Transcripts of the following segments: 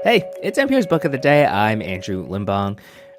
Hey, it's NPR's Book of the Day. I'm Andrew Limbong.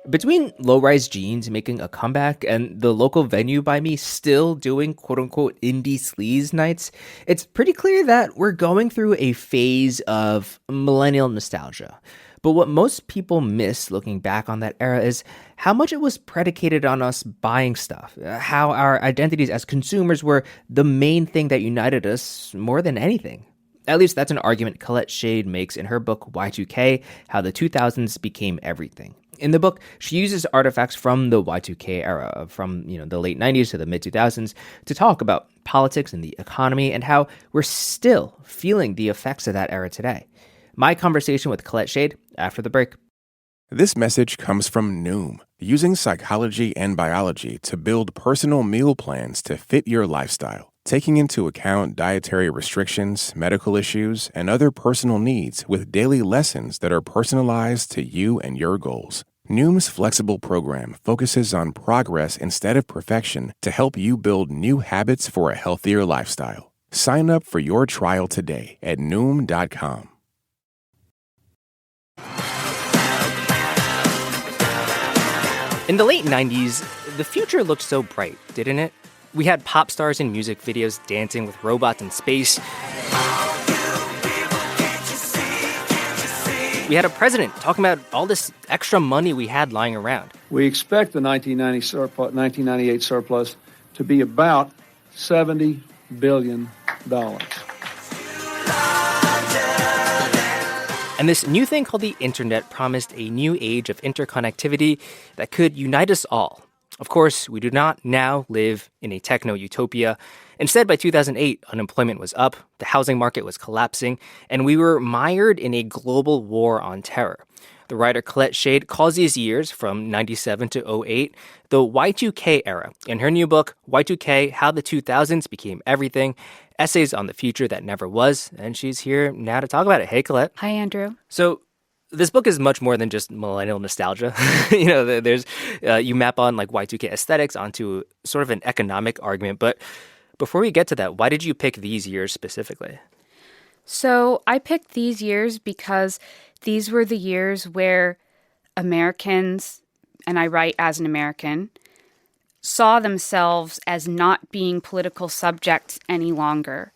Between low-rise jeans making a comeback and the local venue by me still doing quote-unquote indie sleaze nights, it's pretty clear that we're going through a phase of millennial nostalgia. But what most people miss looking back on that era is how much it was predicated on us buying stuff, how our identities as consumers were the main thing that united us more than anything. At least that's an argument Colette Shade makes in her book Y2K, How the 2000s Became Everything. In the book, she uses artifacts from the Y2K era, from the late 90s to the mid 2000s, to talk about politics and the economy and how we're still feeling the effects of that era today. My conversation with Colette Shade after the break. This message comes from Noom, using psychology and biology to build personal meal plans to fit your lifestyle, taking into account dietary restrictions, medical issues, and other personal needs with daily lessons that are personalized to you and your goals. Noom's flexible program focuses on progress instead of perfection to help you build new habits for a healthier lifestyle. Sign up for your trial today at Noom.com. In the late 90s, the future looked so bright, didn't it? We had pop stars in music videos dancing with robots in space. We had a president talking about all this extra money we had lying around. We expect the 1998 surplus to be about $70 billion. And this new thing called the internet promised a new age of interconnectivity that could unite us all. Of course, we do not now live in a techno-utopia. Instead, by 2008, unemployment was up, the housing market was collapsing, and we were mired in a global war on terror. The writer Colette Shade calls these years, from 97 to 08, the Y2K era. In her new book, Y2K, How the 2000s Became Everything, essays on the future that never was, and she's here now to talk about it. Hey, Colette. Hi, Andrew. So, this book is much more than just millennial nostalgia. There's you map on like Y2K aesthetics onto sort of an economic argument. But before we get to that, why did you pick these years specifically? So I picked these years because these were the years where Americans, and I write as an American, saw themselves as not being political subjects any longer.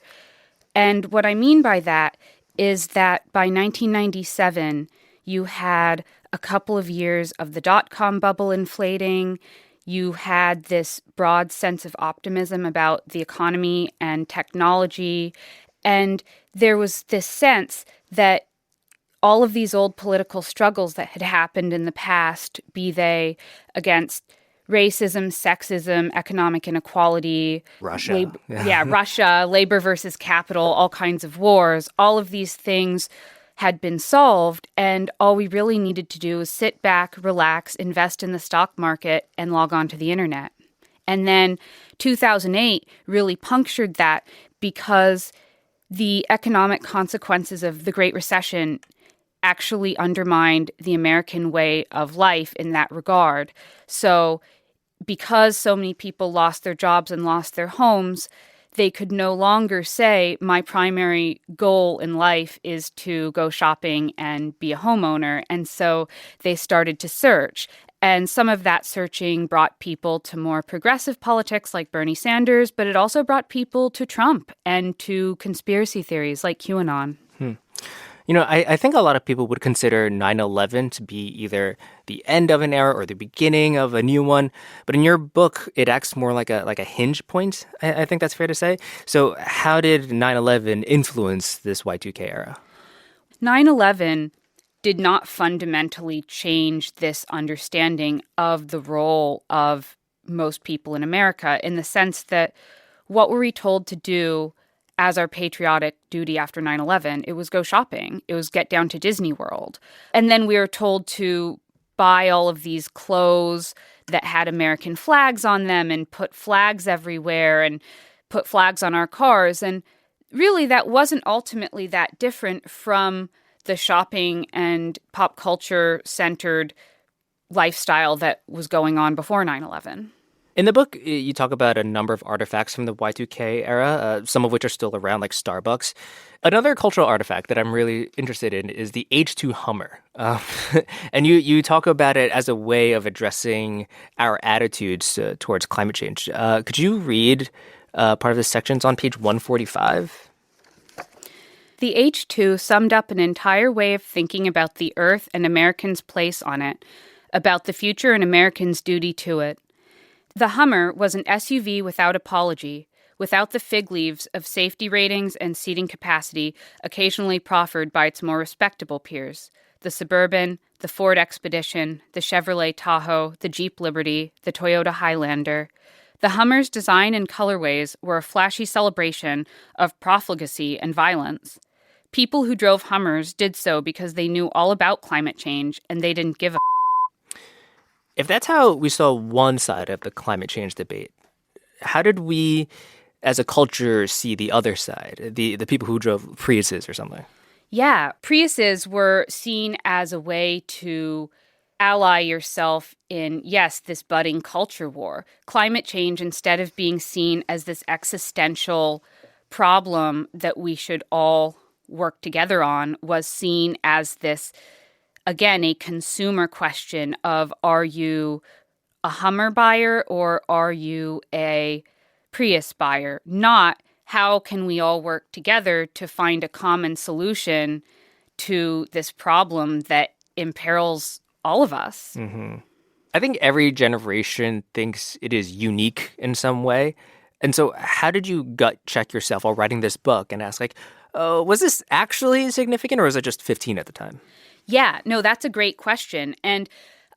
And what I mean by that is that by 1997, you had a couple of years of the dot-com bubble inflating. You had this broad sense of optimism about the economy and technology. And there was this sense that all of these old political struggles that had happened in the past, be they against racism, sexism, economic inequality, Russia. Russia, labor versus capital, all kinds of wars, all of these things had been solved, and all we really needed to do was sit back, relax, invest in the stock market, and log on to the internet. And then 2008 really punctured that because the economic consequences of the Great Recession actually undermined the American way of life in that regard. So because so many people lost their jobs and lost their homes, they could no longer say, my primary goal in life is to go shopping and be a homeowner. And so they started to search. And some of that searching brought people to more progressive politics like Bernie Sanders, but it also brought people to Trump and to conspiracy theories like QAnon. I think a lot of people would consider 9/11 to be either the end of an era or the beginning of a new one. But in your book, it acts more like a hinge point. I think that's fair to say. So how did 9/11 influence this Y2K era? 9/11 did not fundamentally change this understanding of the role of most people in America, in the sense that what were we told to do as our patriotic duty after 9/11? It was go shopping. It was get down to Disney World. And then we were told to buy all of these clothes that had American flags on them and put flags everywhere and put flags on our cars. And really, that wasn't ultimately that different from the shopping and pop culture centered lifestyle that was going on before 9/11. In the book, you talk about a number of artifacts from the Y2K era, some of which are still around, like Starbucks. Another cultural artifact that I'm really interested in is the H2 Hummer. And you talk about it as a way of addressing our attitudes towards climate change. Could you read part of the sections on page 145? The H2 summed up an entire way of thinking about the Earth and Americans' place on it, about the future and Americans' duty to it. The Hummer was an SUV without apology, without the fig leaves of safety ratings and seating capacity occasionally proffered by its more respectable peers. The Suburban, the Ford Expedition, the Chevrolet Tahoe, the Jeep Liberty, the Toyota Highlander. The Hummer's design and colorways were a flashy celebration of profligacy and violence. People who drove Hummers did so because they knew all about climate change and they didn't give a. If that's how we saw one side of the climate change debate, how did we, as a culture, see the other side, the people who drove Priuses or something? Yeah, Priuses were seen as a way to ally yourself in, yes, this budding culture war. Climate change, instead of being seen as this existential problem that we should all work together on, was seen as this, again, a consumer question of, are you a Hummer buyer or are you a Prius buyer? Not how can we all work together to find a common solution to this problem that imperils all of us. Mm-hmm. I think every generation thinks it is unique in some way. And so how did you gut check yourself while writing this book and ask, like, was this actually significant or was it just 15 at the time? Yeah, no, that's a great question. And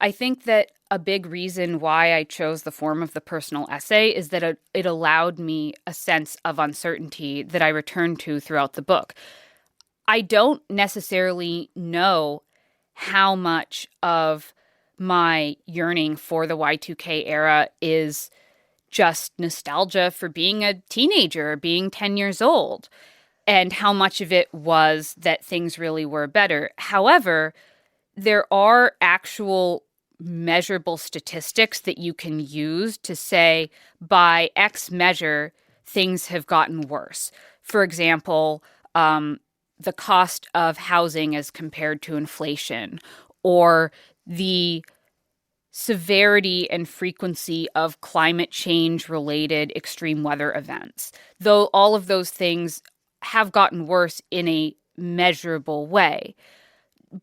I think that a big reason why I chose the form of the personal essay is that it allowed me a sense of uncertainty that I returned to throughout the book. I don't necessarily know how much of my yearning for the Y2K era is just nostalgia for being a teenager, being 10 years old, and how much of it was that things really were better. However, there are actual measurable statistics that you can use to say, by X measure, things have gotten worse. For example, the cost of housing as compared to inflation, or the severity and frequency of climate change-related extreme weather events. Though all of those things have gotten worse in a measurable way.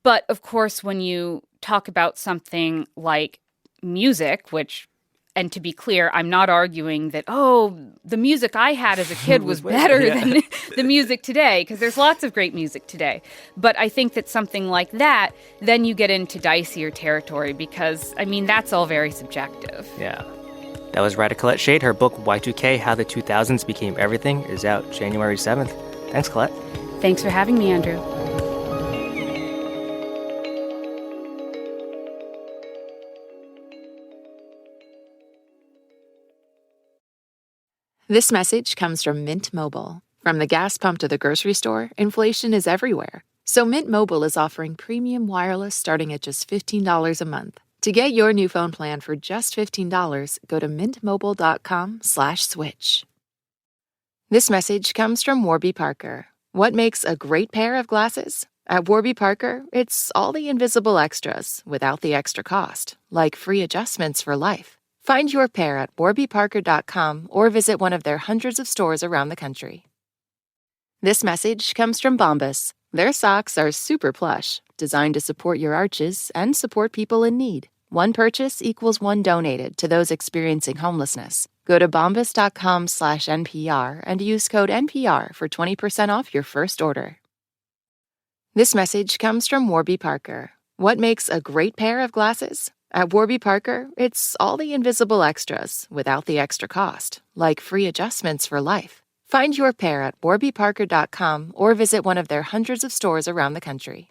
But of course, when you talk about something like music, which, and to be clear, I'm not arguing that, the music I had as a kid was better than the music today, because there's lots of great music today. But I think that something like that, then you get into dicier territory because, that's all very subjective. Yeah. That was writer Colette Shade. Her book, Y2K, How the 2000s Became Everything, is out January 7th. Thanks, Colette. Thanks for having me, Andrew. This message comes from Mint Mobile. From the gas pump to the grocery store, inflation is everywhere. So Mint Mobile is offering premium wireless starting at just $15 a month. To get your new phone plan for just $15, go to mintmobile.com/switch. This message comes from Warby Parker. What makes a great pair of glasses? At Warby Parker, it's all the invisible extras without the extra cost, like free adjustments for life. Find your pair at warbyparker.com or visit one of their hundreds of stores around the country. This message comes from Bombas. Their socks are super plush, designed to support your arches and support people in need. One purchase equals one donated to those experiencing homelessness. Go to bombas.com/NPR and use code NPR for 20% off your first order. This message comes from Warby Parker. What makes a great pair of glasses? At Warby Parker, it's all the invisible extras without the extra cost, like free adjustments for life. Find your pair at warbyparker.com or visit one of their hundreds of stores around the country.